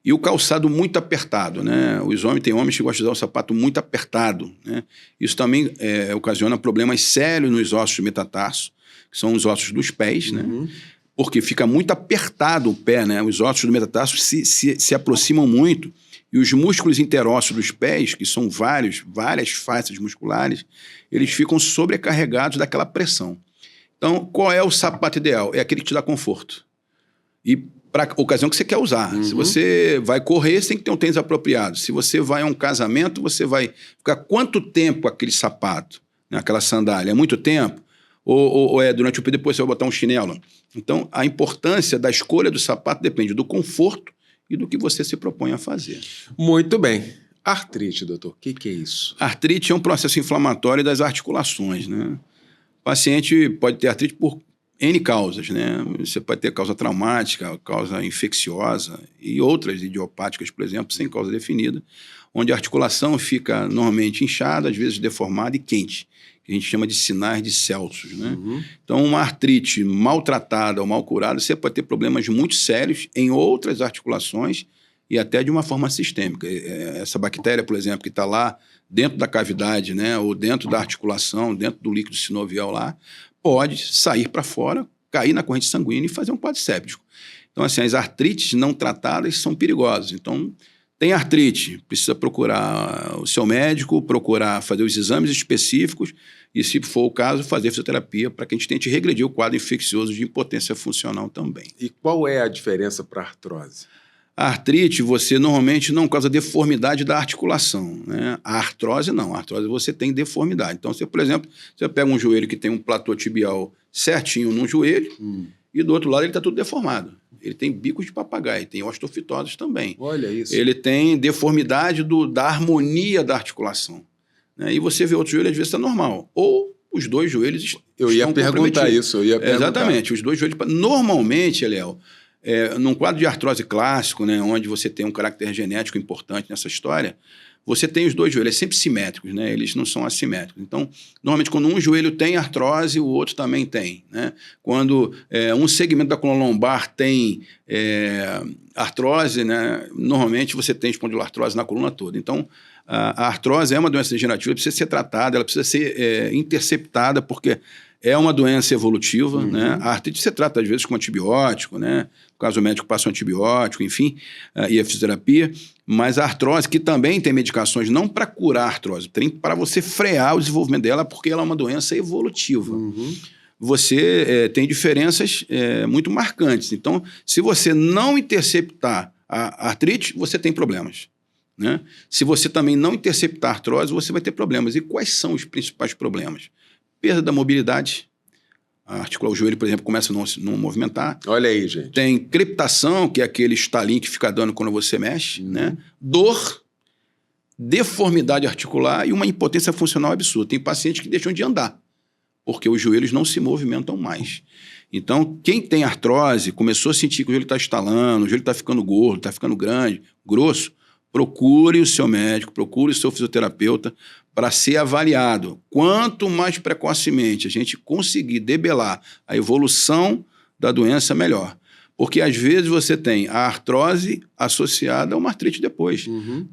E o calçado muito apertado, né? Tem homens que gostam de usar o sapato muito apertado, né? Isso também ocasiona problemas sérios nos ossos metatarso, que são os ossos dos pés, né? Porque fica muito apertado o pé, né? Os ossos do metatarso se aproximam muito e os músculos interósseos dos pés, que são várias faces musculares, eles ficam sobrecarregados daquela pressão. Então, qual é o sapato ideal? É aquele que te dá conforto. E para a ocasião que você quer usar. Se você vai correr, você tem que ter um tênis apropriado. Se você vai a um casamento, você vai ficar quanto tempo aquele sapato, né? Aquela sandália? É muito tempo? Ou é durante o período, depois você vai botar um chinelo? Então, a importância da escolha do sapato depende do conforto e do que você se propõe a fazer. Muito bem. Artrite, doutor, o que é isso? Artrite é um processo inflamatório das articulações, né? O paciente pode ter artrite por N causas, né? Você pode ter causa traumática, causa infecciosa e outras idiopáticas, por exemplo, sem causa definida, onde a articulação fica normalmente inchada, às vezes deformada e quente, que a gente chama de sinais de Celsius, né? Então, uma artrite maltratada ou mal curada, você pode ter problemas muito sérios em outras articulações e até de uma forma sistêmica. Essa bactéria, por exemplo, que está lá dentro da cavidade, né, ou dentro da articulação, dentro do líquido sinovial lá, pode sair para fora, cair na corrente sanguínea e fazer um quadro séptico. Então, assim, as artrites não tratadas são perigosas. Então, tem artrite, precisa procurar o seu médico, procurar fazer os exames específicos e, se for o caso, fazer fisioterapia para que a gente tente regredir o quadro infeccioso de impotência funcional também. E qual é a diferença para a artrose? A artrite, você normalmente não causa deformidade da articulação, né? A artrose não. A artrose você tem deformidade. Então, você, por exemplo, você pega um joelho que tem um platô tibial certinho num joelho e do outro lado ele está tudo deformado. Ele tem bicos de papagaio, tem osteofitoses também. Olha isso. Ele tem deformidade da harmonia da articulação, né? E você vê outro joelho, às vezes está normal. Ou os dois joelhos Eu ia perguntar isso. Exatamente. Os dois joelhos... Normalmente, Eliel, num quadro de artrose clássico, né, onde você tem um caráter genético importante nessa história, você tem os dois joelhos, sempre simétricos, né? Eles não são assimétricos. Então, normalmente, quando um joelho tem artrose, o outro também tem, né? Quando um segmento da coluna lombar tem artrose, né, normalmente você tem espondiloartrose na coluna toda. Então, a artrose é uma doença degenerativa, precisa ser tratada, ela precisa ser interceptada, porque é uma doença evolutiva, né? A artrite você trata, às vezes, com antibiótico, né? No caso, o médico passa um antibiótico, enfim, e a fisioterapia. Mas a artrose, que também tem medicações, não para curar a artrose, tem para você frear o desenvolvimento dela, porque ela é uma doença evolutiva. Você tem diferenças muito marcantes. Então, se você não interceptar a artrite, você tem problemas, né? Se você também não interceptar a artrose, você vai ter problemas. E quais são os principais problemas? Perda da mobilidade, o joelho, por exemplo, começa a não movimentar. Olha aí, gente. Tem crepitação, que é aquele estalinho que fica dando quando você mexe, né? Dor, deformidade articular e uma impotência funcional absurda. Tem pacientes que deixam de andar, porque os joelhos não se movimentam mais. Então, quem tem artrose, começou a sentir que o joelho está estalando, o joelho está ficando gordo, está ficando grande, grosso, procure o seu médico, procure o seu fisioterapeuta para ser avaliado. Quanto mais precocemente a gente conseguir debelar a evolução da doença, melhor. Porque, às vezes, você tem a artrose associada a uma artrite depois.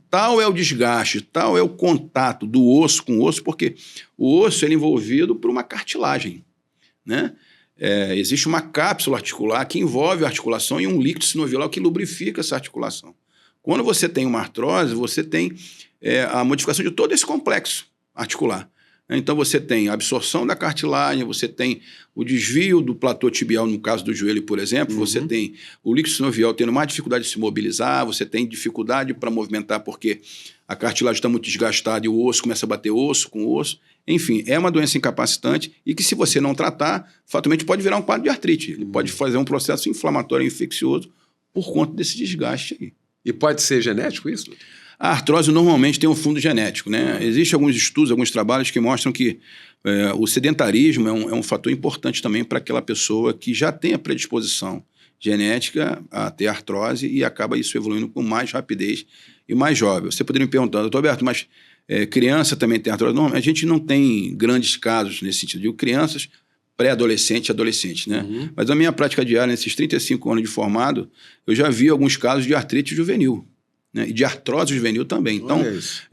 Tal é o desgaste, tal é o contato do osso com o osso, porque o osso é envolvido por uma cartilagem, né? Existe uma cápsula articular que envolve a articulação e um líquido sinovial que lubrifica essa articulação. Quando você tem uma artrose, você tem a modificação de todo esse complexo articular. Então, você tem a absorção da cartilagem, você tem o desvio do platô tibial, no caso do joelho, por exemplo, você tem o líquido sinovial tendo mais dificuldade de se mobilizar, você tem dificuldade para movimentar porque a cartilagem está muito desgastada e o osso começa a bater osso com osso. Enfim, é uma doença incapacitante e que, se você não tratar, fatalmente pode virar um quadro de artrite. Ele pode fazer um processo inflamatório infeccioso por conta desse desgaste aí. E pode ser genético isso? A artrose normalmente tem um fundo genético, né? Existem alguns estudos, alguns trabalhos que mostram que o sedentarismo é um fator importante também para aquela pessoa que já tem a predisposição genética a ter artrose e acaba isso evoluindo com mais rapidez e mais jovem. Você poderia me perguntar, doutor Alberto, mas criança também tem artrose? Não, a gente não tem grandes casos nesse sentido. Crianças pré-adolescente e adolescente, né? Mas na minha prática diária, nesses 35 anos de formado, eu já vi alguns casos de artrite juvenil, né? E de artrose juvenil também. Então, Olha isso.